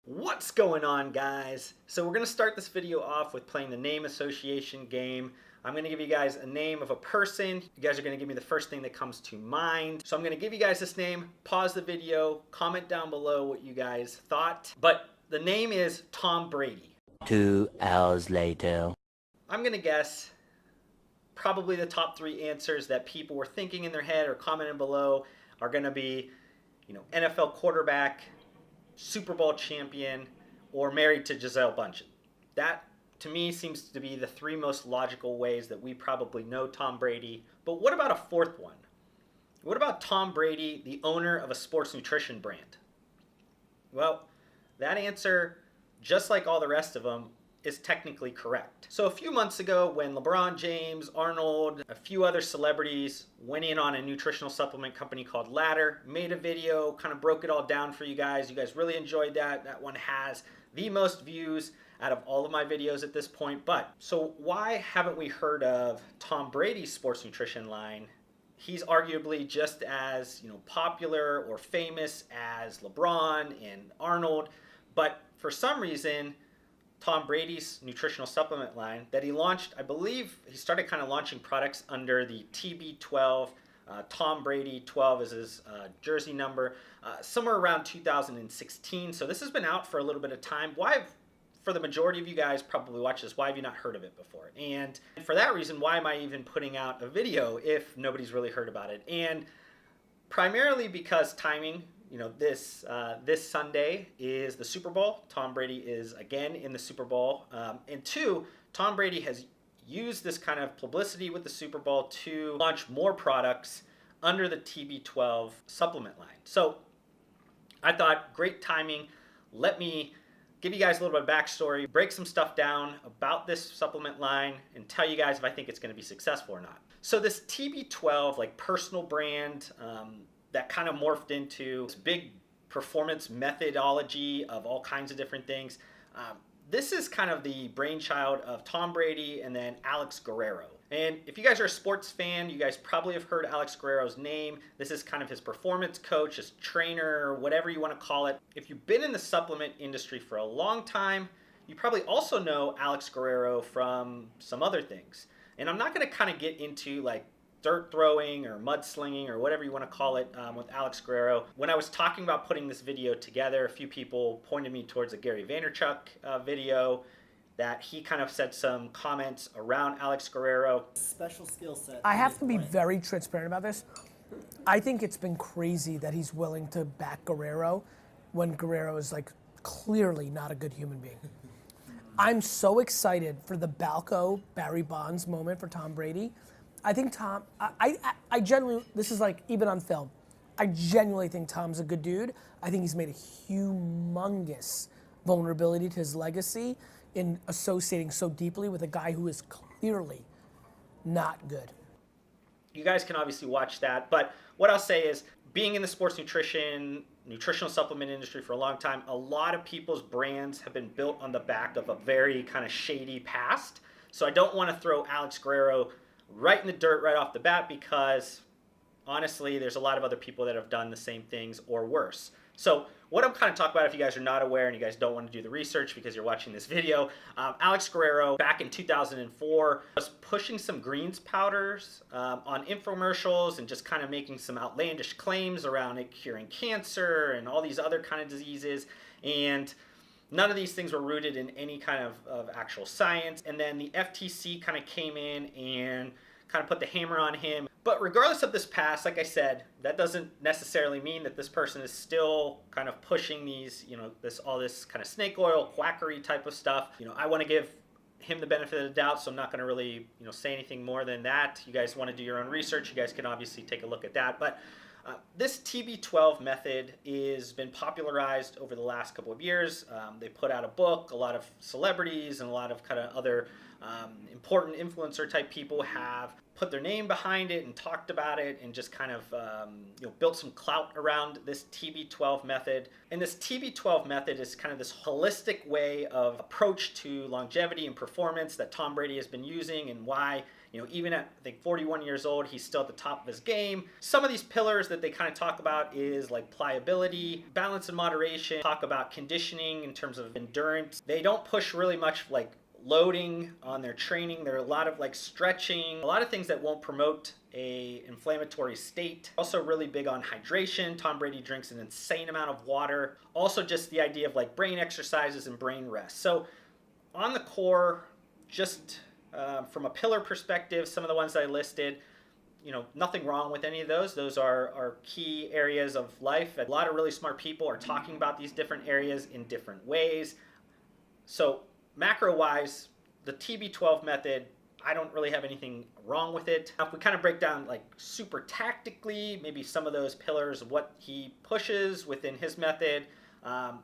What's going on, guys? So we're going to start this video off with playing the name association game. I'm going to give you guys a name of a person. You guys are going to give me the first thing that comes to mind. So I'm going to give you guys this name, pause the video, comment down below what you guys thought. But the name is Tom Brady. 2 hours later. I'm going to guess probably the top 3 answers that people were thinking in their head or commenting below are going to be, NFL quarterback, Super Bowl champion, or married to Gisele Bündchen. That, to me, seems to be the 3 most logical ways that we probably know Tom Brady. But what about a 4th one? What about Tom Brady, the owner of a sports nutrition brand? Well, that answer, just like all the rest of them, is technically correct. So a few months ago, when LeBron James, Arnold, a few other celebrities went in on a nutritional supplement company called Ladder, made a video, kind of broke it all down for you guys. You guys really enjoyed that. That one has the most views out of all of my videos at this point. But so why haven't we heard of Tom Brady's sports nutrition line? He's arguably just as popular or famous as LeBron and Arnold, but for some reason, Tom Brady's nutritional supplement line that he launched, I believe he started kind of launching products under the TB12. Tom Brady 12 is his jersey number, somewhere around 2016. So this has been out for a little bit of time. For the majority of you guys probably watch this, why have you not heard of it before? And for that reason, why am I even putting out a video if nobody's really heard about it? And primarily because timing. This Sunday is the Super Bowl. Tom Brady is again in the Super Bowl. And 2, Tom Brady has used this kind of publicity with the Super Bowl to launch more products under the TB12 supplement line. So I thought, great timing. Let me give you guys a little bit of backstory, break some stuff down about this supplement line, and tell you guys if I think it's going to be successful or not. So this TB12, like personal brand, that kind of morphed into this big performance methodology of all kinds of different things. This is kind of the brainchild of Tom Brady and then Alex Guerrero. And if you guys are a sports fan, you guys probably have heard Alex Guerrero's name. This is kind of his performance coach, his trainer, whatever you want to call it. If you've been in the supplement industry for a long time, you probably also know Alex Guerrero from some other things. And I'm not going to kind of get into like dirt throwing or mudslinging or whatever you want to call it with Alex Guerrero. When I was talking about putting this video together, a few people pointed me towards a Gary Vaynerchuk video that he kind of said some comments around Alex Guerrero. Special skill set. I have to be very transparent about this. I think it's been crazy that he's willing to back Guerrero when Guerrero is like clearly not a good human being. I'm so excited for the Balco Barry Bonds moment for Tom Brady. I think Tom, I genuinely, this is like even on film, I genuinely think Tom's a good dude. I think he's made a humongous vulnerability to his legacy in associating so deeply with a guy who is clearly not good. You guys can obviously watch that, but what I'll say is, being in the sports nutritional supplement industry for a long time, a lot of people's brands have been built on the back of a very kind of shady past. So I don't want to throw Alex Guerrero right in the dirt right off the bat, because honestly there's a lot of other people that have done the same things or worse. So what I'm kind of talking about, if you guys are not aware and you guys don't want to do the research because you're watching this video, Alex Guerrero back in 2004 was pushing some greens powders on infomercials and just kind of making some outlandish claims around it curing cancer and all these other kind of diseases, and none of these things were rooted in any kind of actual science. And then the FTC kind of came in and kind of put the hammer on him. But regardless of this past, like I said, that doesn't necessarily mean that this person is still kind of pushing these, all this kind of snake oil, quackery type of stuff. I want to give him the benefit of the doubt, so I'm not going to really, say anything more than that. You guys want to do your own research, you guys can obviously take a look at that. But this TB12 method has been popularized over the last couple of years. They put out a book. A lot of celebrities and a lot of kind of other important influencer type people have put their name behind it and talked about it and just kind of built some clout around this TB12 method. And this TB12 method is kind of this holistic way of approach to longevity and performance that Tom Brady has been using, and why even at, I think, 41 years old, he's still at the top of his game. Some of these pillars that they kind of talk about is like pliability, balance and moderation, talk about conditioning in terms of endurance. They don't push really much like loading on their training. There are a lot of like stretching, a lot of things that won't promote a inflammatory state. Also really big on hydration. Tom Brady drinks an insane amount of water. Also just the idea of like brain exercises and brain rest. So on the core, just from a pillar perspective, some of the ones that I listed, nothing wrong with any of those. Those are key areas of life. A lot of really smart people are talking about these different areas in different ways. So macro-wise, the TB12 method, I don't really have anything wrong with it. Now, if we kind of break down like super tactically, maybe some of those pillars of what he pushes within his method,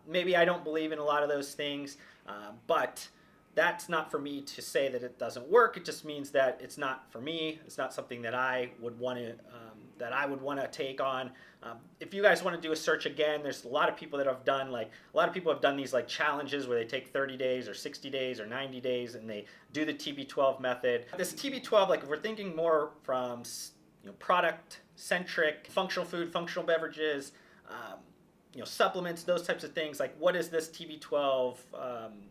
maybe I don't believe in a lot of those things, but that's not for me to say that it doesn't work. It just means that it's not for me. It's not something that I would want to take on. If you guys want to do a search again, there's a lot of people that have done these like challenges where they take 30 days or 60 days or 90 days and they do the TB12 method. This TB12, like if we're thinking more from product centric, functional food, functional beverages, supplements, those types of things, like what is this TB12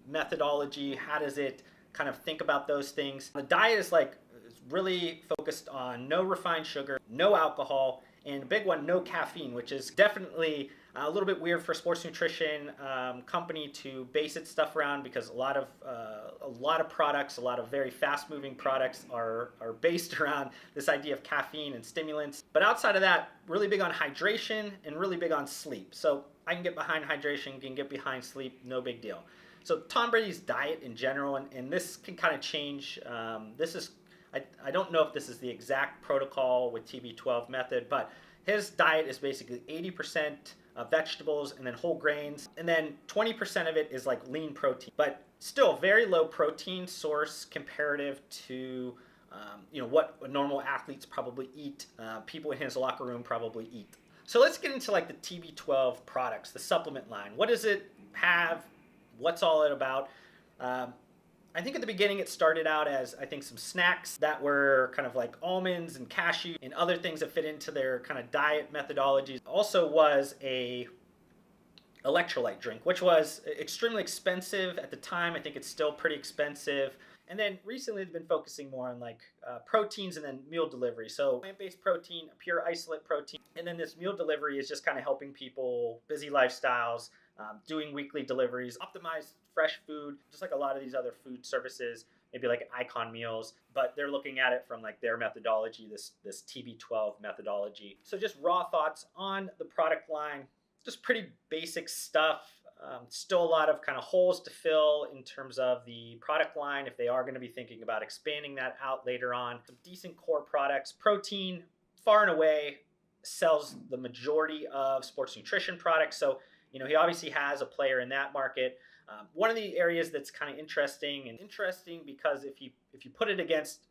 methodology? How does it kind of think about those things? The diet is really focused on no refined sugar, no alcohol, and a big one, no caffeine, which is definitely a little bit weird for a sports nutrition company to base its stuff around, because a lot of products, a lot of very fast-moving products are based around this idea of caffeine and stimulants. But outside of that, really big on hydration and really big on sleep. So I can get behind hydration, can get behind sleep, no big deal. So Tom Brady's diet in general, and this can kind of change. I don't know if this is the exact protocol with TB12 method, but his diet is basically 80% vegetables and then whole grains, and then 20% of it is like lean protein, but still very low protein source comparative to what normal athletes probably eat, people in his locker room probably eat. So let's get into like the TB12 products, the supplement line. What does it have? What's all it about? I think at the beginning it started out as, I think, some snacks that were kind of like almonds and cashew and other things that fit into their kind of diet methodologies. Also was a electrolyte drink, which was extremely expensive at the time. I think it's still pretty expensive. And then recently they've been focusing more on like proteins and then meal delivery. So plant-based protein, a pure isolate protein. And then this meal delivery is just kind of helping people, busy lifestyles, doing weekly deliveries, optimize fresh food, just like a lot of these other food services, maybe like Icon Meals, but they're looking at it from like their methodology, this TB12 methodology. So just raw thoughts on the product line, just pretty basic stuff. Still a lot of kind of holes to fill in terms of the product line if they are going to be thinking about expanding that out later on. Some decent core products. Protein, far and away, sells the majority of sports nutrition products. So, he obviously has a player in that market. One of the areas that's kind of interesting because if you put it against,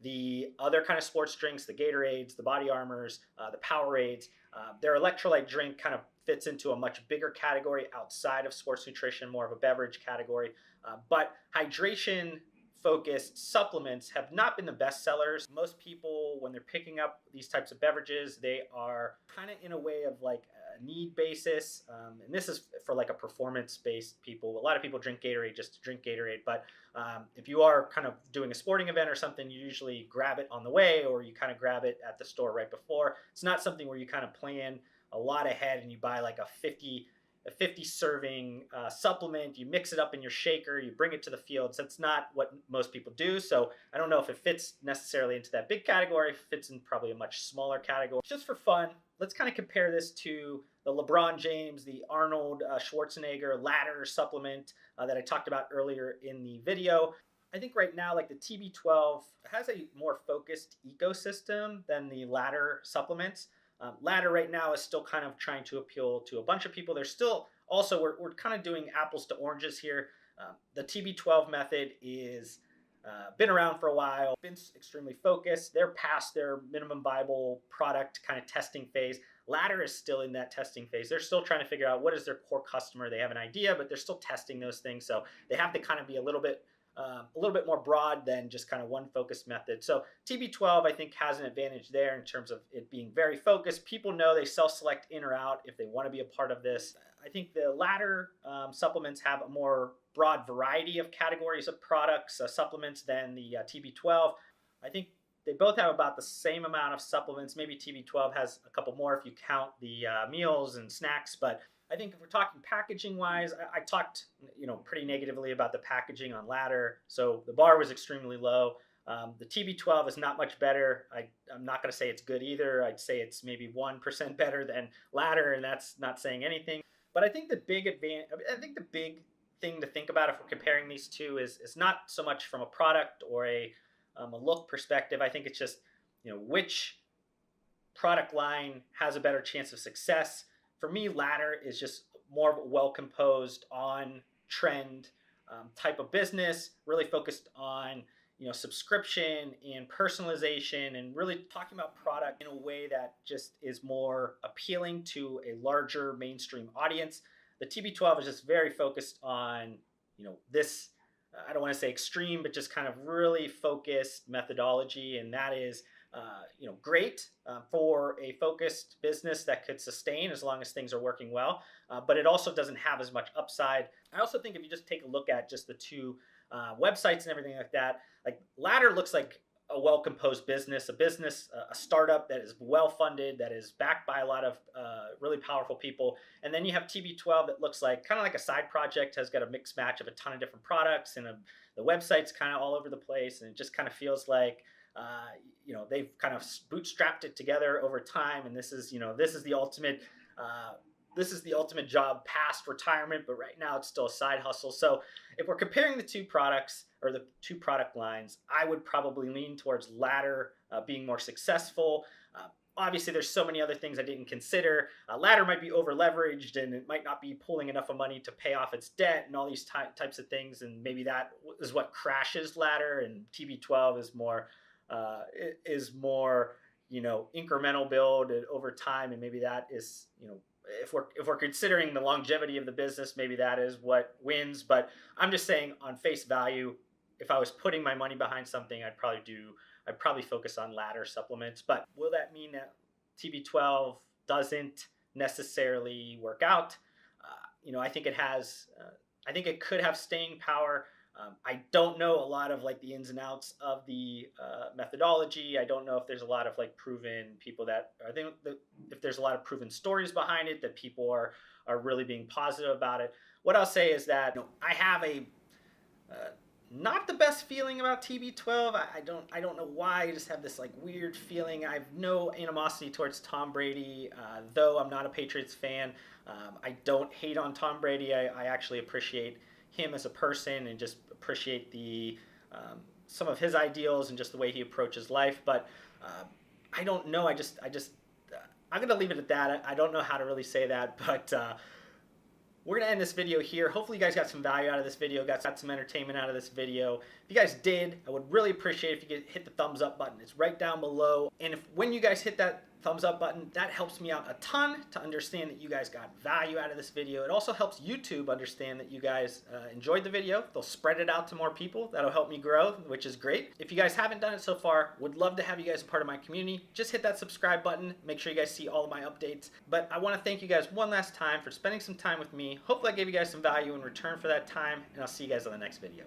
the other kind of sports drinks, the Gatorades, the Body Armors, the Powerades, their electrolyte drink kind of fits into a much bigger category outside of sports nutrition, more of a beverage category. But hydration focused supplements have not been the best sellers. Most people, when they're picking up these types of beverages, they are kind of in a way of like a need basis. And this is for like a performance based people. A lot of people drink Gatorade just to drink Gatorade. But if you are kind of doing a sporting event or something, you usually grab it on the way, or you kind of grab it at the store right before. It's not something where you kind of plan a lot ahead and you buy like a 50 serving supplement, you mix it up in your shaker, you bring it to the fields. That's not what most people do. So I don't know if it fits necessarily into that big category. It fits in probably a much smaller category. Just for fun, let's kind of compare this to the LeBron James, the Arnold Schwarzenegger ladder supplement that I talked about earlier in the video. I think right now, like the TB12 has a more focused ecosystem than the ladder supplements. Ladder right now is still kind of trying to appeal to a bunch of people. There's still also, we're kind of doing apples to oranges here. The TB12 method is been around for a while, been extremely focused. They're past their minimum viable product kind of testing phase. Ladder is still in that testing phase. They're still trying to figure out what is their core customer. They have an idea, but they're still testing those things. So they have to kind of be a little bit more broad than just kind of one focused method. So TB12, I think, has an advantage there in terms of it being very focused. People know they self-select in or out if they want to be a part of this. I think the latter supplements have a more broad variety of categories of products, supplements than the TB12. I think they both have about the same amount of supplements. Maybe TB12 has a couple more if you count the meals and snacks, but I think if we're talking packaging wise, I talked pretty negatively about the packaging on Ladder, so the bar was extremely low. The TB12 is not much better. I'm not going to say it's good either. I'd say it's maybe 1% better than Ladder, and that's not saying anything. But I think the big thing to think about if we're comparing these two is not so much from a product or a look perspective. I think it's just which product line has a better chance of success. For me, Ladder is just more of a well-composed, on-trend type of business, really focused on subscription and personalization, and really talking about product in a way that just is more appealing to a larger mainstream audience. The TB12 is just very focused on this. I don't want to say extreme, but just kind of really focused methodology, and that is great for a focused business that could sustain as long as things are working well, but it also doesn't have as much upside. I also think if you just take a look at just the two websites and everything like that, like Ladder looks like a well-composed business, a startup that is well-funded, that is backed by a lot of really powerful people. And then you have TB12 that looks like kind of like a side project, has got a mixed match of a ton of different products, and the website's kind of all over the place, and it just kind of feels like they've kind of bootstrapped it together over time, and this is the ultimate job past retirement, but right now it's still a side hustle. So if we're comparing the two products or the two product lines, I would probably lean towards Ladder being more successful. Obviously, there's so many other things I didn't consider. Ladder might be over leveraged, and it might not be pulling enough of money to pay off its debt and all these types of things, and maybe that is what crashes Ladder. And TB12 is more incremental build over time, and maybe that is if we're considering the longevity of the business, maybe that is what wins. But I'm just saying, on face value, if I was putting my money behind something, I'd probably focus on Ladder supplements. But will that mean that TB12 doesn't necessarily work out? I think I think it could have staying power. I don't know a lot of the ins and outs of the methodology. I don't know if there's a lot of proven people that if there's a lot of proven stories behind it, that people are really being positive about it. What I'll say is that I have a not the best feeling about TB12. I don't know why. I just have this weird feeling. I have no animosity towards Tom Brady, though I'm not a Patriots fan. I don't hate on Tom Brady. I actually appreciate him as a person and just appreciate the some of his ideals and just the way he approaches life. But I don't know. I'm gonna leave it at that. I don't know how to really say that, but we're going to end this video here. Hopefully you guys got some value out of this video, got some entertainment out of this video. If you guys did, I would really appreciate it if you could hit the thumbs up button. It's right down below. And when you guys hit that thumbs up button, that helps me out a ton to understand that you guys got value out of this video. It also helps YouTube understand that you guys enjoyed the video. They'll spread it out to more people. That'll help me grow, which is great. If you guys haven't done it so far, would love to have you guys a part of my community. Just hit that subscribe button. Make sure you guys see all of my updates. But I want to thank you guys one last time for spending some time with me. Hopefully I gave you guys some value in return for that time, and I'll see you guys on the next video.